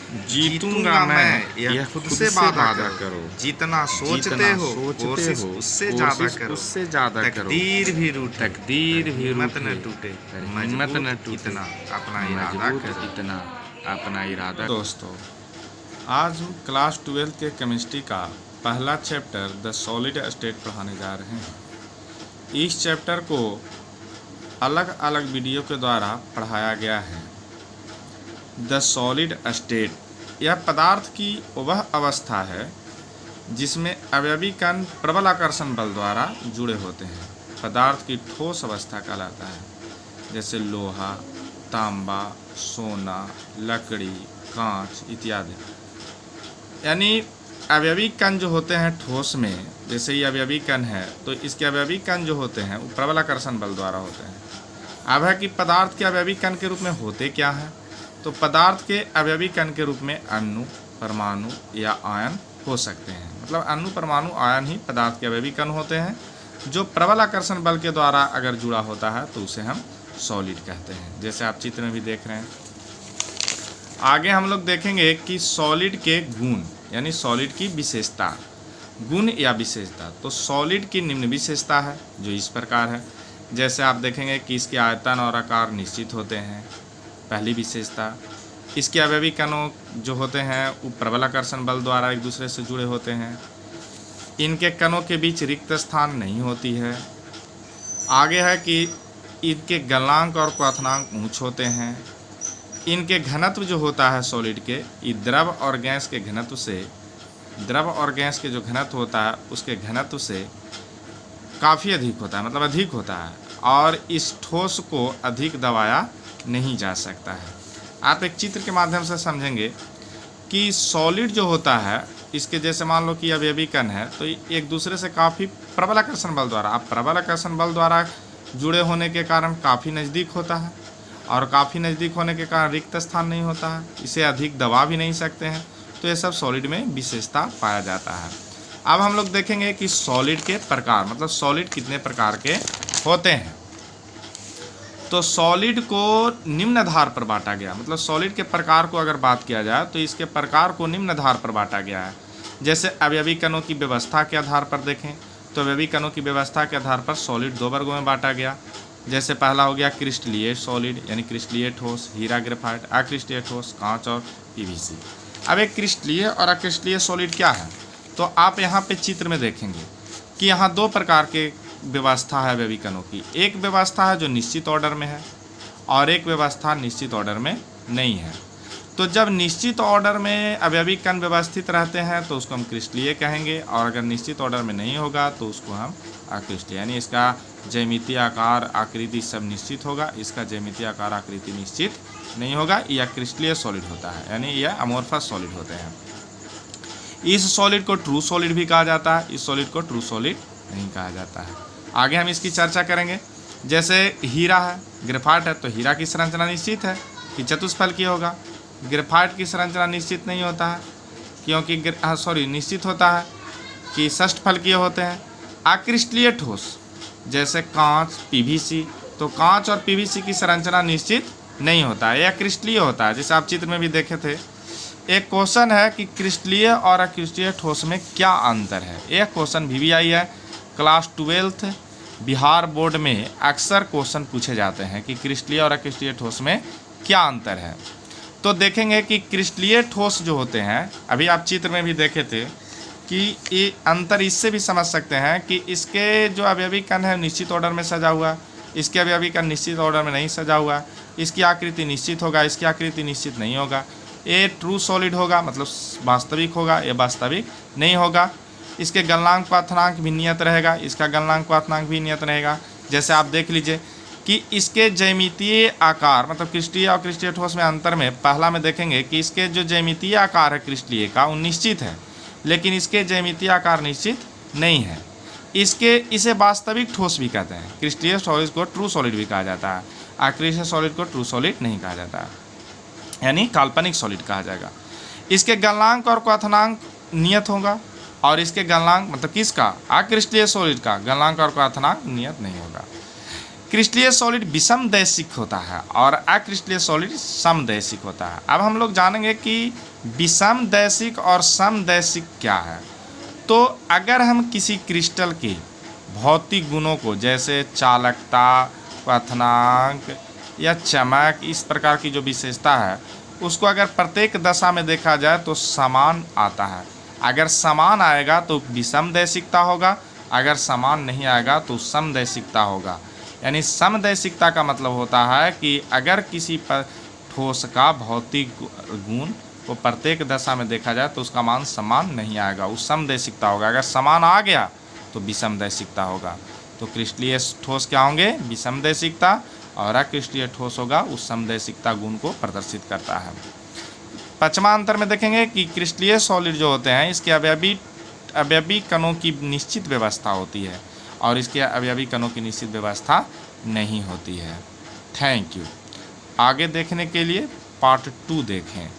जीतूंगा मैं, यह खुद से वादा करो। जितना सोचते हो कोशिश उससे ज्यादा करो। तकदीर भी रूठे, हिम्मत न टूटे, मजबूत इतना अपना इरादा। दोस्तों, आज हम क्लास 12 के केमिस्ट्री का पहला चैप्टर द सॉलिड स्टेट पढ़ाने जा रहे हैं। इस चैप्टर को अलग अलग वीडियो के द्वारा पढ़ाया गया है। द सॉलिड स्टेट यह पदार्थ की वह अवस्था है जिसमें अवयवी कण प्रबल आकर्षण बल द्वारा जुड़े होते हैं। पदार्थ की ठोस अवस्था कहलाता है, जैसे लोहा, तांबा, सोना, लकड़ी, कांच इत्यादि। यानी अवयवी कण जो होते हैं ठोस में, जैसे ये अवयवी कण है तो इसके अवयवी कण जो होते हैं वो प्रबल आकर्षण बल द्वारा होते हैं। अब है कि पदार्थ के अवयवी कण के रूप में होते क्या हैं, तो पदार्थ के अवयवी कण के रूप में अणु, परमाणु या आयन हो सकते हैं। मतलब अणु, परमाणु, आयन ही पदार्थ के अवयवी कण होते हैं। जो प्रबल आकर्षण बल के द्वारा अगर जुड़ा होता है तो उसे हम सॉलिड कहते हैं, जैसे आप चित्र में भी देख रहे हैं। आगे हम लोग देखेंगे कि सॉलिड के गुण यानी सॉलिड की विशेषता, गुण या विशेषता। तो सॉलिड की निम्न विशेषता है जो इस प्रकार है। जैसे आप देखेंगे कि इसके आयतन और आकार निश्चित होते हैं, पहली विशेषता। इसके अवयवी कणों जो होते हैं वो प्रबल आकर्षण बल द्वारा एक दूसरे से जुड़े होते हैं। इनके कणों के बीच रिक्त स्थान नहीं होती है। आगे है कि इनके गलनांक और क्वथनांक ऊंच होते हैं। इनके घनत्व जो होता है सॉलिड के, ये द्रव और गैस के घनत्व से, द्रव और गैस के जो घनत्व होता है उसके घनत्व से काफ़ी अधिक होता है, मतलब अधिक होता है, और इस ठोस को अधिक दबाया नहीं जा सकता है। आप एक चित्र के माध्यम से समझेंगे कि सॉलिड जो होता है इसके, जैसे मान लो कि अवयवी कण है तो एक दूसरे से काफ़ी प्रबल आकर्षण बल द्वारा, अब प्रबल आकर्षण बल द्वारा जुड़े होने के कारण काफ़ी नज़दीक होता है, और काफ़ी नज़दीक होने के कारण रिक्त स्थान नहीं होता है, इसे अधिक दबा भी नहीं सकते हैं। तो ये सब सॉलिड में विशेषता पाया जाता है। अब हम लोग देखेंगे कि सॉलिड के प्रकार, मतलब सॉलिड कितने प्रकार के होते हैं। तो सॉलिड को निम्न आधार पर बांटा गया, मतलब सॉलिड के प्रकार को अगर बात किया जाए तो इसके प्रकार को निम्न आधार पर बांटा गया है। जैसे अवयवी कणों की व्यवस्था के आधार पर देखें तो अवयवी कणों की व्यवस्था के आधार पर सॉलिड दो वर्गों में बांटा गया। जैसे पहला हो गया क्रिस्टलीय सॉलिड यानी क्रिस्टलीय ठोस, हीरा, ग्रेफाइट, अक्रिस्टलीय ठोस, कांच और पीवीसी। अब एक क्रिस्टलीय और अक्रिस्टलीय सॉलिड क्या है, तो आप यहाँ पे चित्र में देखेंगे कि यहाँ दो प्रकार के व्यवस्था है अवयवी कणों की। एक व्यवस्था है जो निश्चित ऑर्डर में है और एक व्यवस्था निश्चित ऑर्डर में नहीं है। तो जब निश्चित ऑर्डर में अवयवी कण व्यवस्थित रहते हैं तो उसको हम क्रिस्टलीय कहेंगे, और अगर निश्चित ऑर्डर में नहीं होगा तो उसको हम अक्रिस्टलीय, यानी इसका ज्यामितीय आकार आकृति सब निश्चित होगा, इसका ज्यामितीय आकार आकृति निश्चित नहीं होगा, यह क्रिस्टलीय सॉलिड होता है, यानी यह अमोर्फस सॉलिड होते हैं। इस सॉलिड को ट्रू सॉलिड भी कहा जाता है, इस सॉलिड को ट्रू सॉलिड नहीं कहा जाता है। आगे हम इसकी चर्चा करेंगे। जैसे हीरा है, ग्रेफाइट है, तो हीरा की संरचना निश्चित है कि चतुष्फलकीय होगा। ग्रेफाइट की संरचना निश्चित नहीं होता है क्योंकि निश्चित होता है कि षष्ठफलकीय होते हैं। अक्रिस्टलीय ठोस जैसे कांच, पीवीसी, तो कांच और पीवीसी की संरचना निश्चित नहीं होता है, यह क्रिस्टलीय होता है। जैसे आप चित्र में भी देखे थे। एक क्वेश्चन है कि क्रिस्टलीय और अक्रिस्टलीय ठोस में क्या अंतर है। यह क्वेश्चन VVI है, क्लास 12 बिहार बोर्ड में अक्सर क्वेश्चन पूछे जाते हैं कि क्रिस्टलीय और अक्रिस्टलीय ठोस में क्या अंतर है। तो देखेंगे कि क्रिस्टलीय ठोस जो होते हैं, अभी आप चित्र में भी देखे थे कि ये अंतर इससे भी समझ सकते हैं कि इसके जो अवयवी कण है निश्चित ऑर्डर में सजा हुआ, इसके अवयवी कण निश्चित ऑर्डर में नहीं सजा हुआ। इसकी आकृति निश्चित होगा, इसकी आकृति निश्चित नहीं होगा। ये ट्रू सॉलिड होगा, मतलब वास्तविक होगा, ये वास्तविक नहीं होगा। इसके गलनांक क्वथनांक भी नियत रहेगा, इसका गलनांक क्वथनांक भी नियत रहेगा। जैसे आप देख लीजिए कि इसके ज्यामितीय आकार, मतलब क्रिस्टलीय और क्रिस्टलीय ठोस में अंतर में पहला में देखेंगे कि इसके जो ज्यामितीय आकार है क्रिस्टलीय का वो निश्चित है, लेकिन इसके ज्यामितीय आकार निश्चित नहीं है। इसे वास्तविक ठोस भी कहते हैं। क्रिस्टलीय सॉलिड को ट्रू सॉलिड भी कहा जाता है, अक्रिस्टलीय सॉलिड को ट्रू सॉलिड नहीं कहा जाता है, यानी काल्पनिक सॉलिड कहा जाएगा। इसके गलनांक और क्वथनांक नियत होगा, और इसके गलनांक मतलब किसका, अक्रिस्टलीय सॉलिड का गलनांक और क्वथनांक नियत नहीं होगा। क्रिस्टलीय सॉलिड विषमदैशिक होता है और अक्रिस्टलीय सॉलिड समदैशिक होता है। अब हम लोग जानेंगे कि विषमदैशिक और समदैशिक क्या है। तो अगर हम किसी क्रिस्टल के भौतिक गुणों को, जैसे चालकता, क्वथनांक या चमक, इस प्रकार की जो विशेषता है, उसको अगर प्रत्येक दशा में देखा जाए तो समान आता है। अगर समान आएगा तो विषमदैशिकता होगा, अगर समान नहीं आएगा तो समदैशिकता होगा। यानी समदैशिकता का मतलब होता है कि अगर किसी ठोस का भौतिक गुण को प्रत्येक दशा में देखा जाए तो उसका मान समान नहीं आएगा, वो समदैशिकता होगा। अगर समान आ गया तो विषमदैशिकता होगा। तो क्रिस्टलीय ठोस क्या होंगे? विषमदैशिकता, और अक्रिस्टलीय ठोस होगा उस समदैशिकता गुण को प्रदर्शित करता है। पांचवा अंतर में देखेंगे कि क्रिस्टलीय सॉलिड जो होते हैं इसके अवयवी कणों की निश्चित व्यवस्था होती है और इसके अवयवी कणों की निश्चित व्यवस्था नहीं होती है। Thank you. आगे देखने के लिए पार्ट 2 देखें।